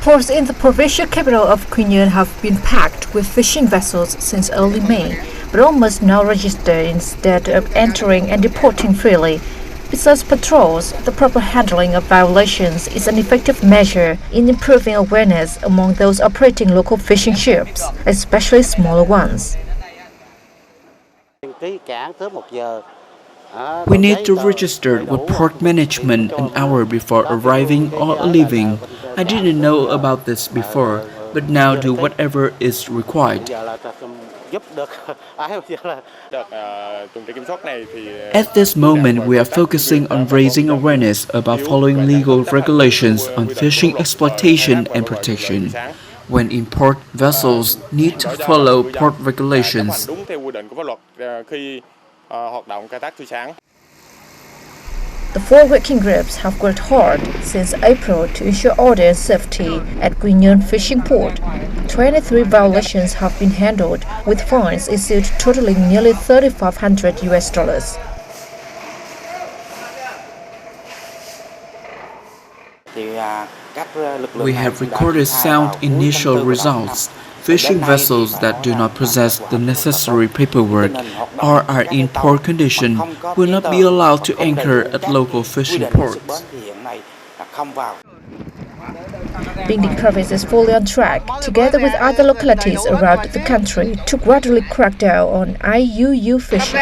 Ports in the provincial capital of Quy Nhơn have been packed with fishing vessels since early May, but all must now register instead of entering and deporting freely. Besides patrols, the proper handling of violations is an effective measure in improving awareness among those operating local fishing ships, especially smaller ones. We need to register with port management an hour before arriving or leaving. I didn't know about this before, but now do whatever is required. At this moment, we are focusing on raising awareness about following legal regulations on fishing exploitation and protection. When in port, vessels need to follow port regulations. The 4 working groups have worked hard since April to ensure order and safety at Quy Nhơn Fishing Port. 23 violations have been handled, with fines issued totaling nearly $3,500. We have recorded sound initial results. Fishing vessels that do not possess the necessary paperwork or are in poor condition will not be allowed to anchor at local fishing ports. Binh Dinh province is fully on track, together with other localities around the country, to gradually crack down on IUU fishing.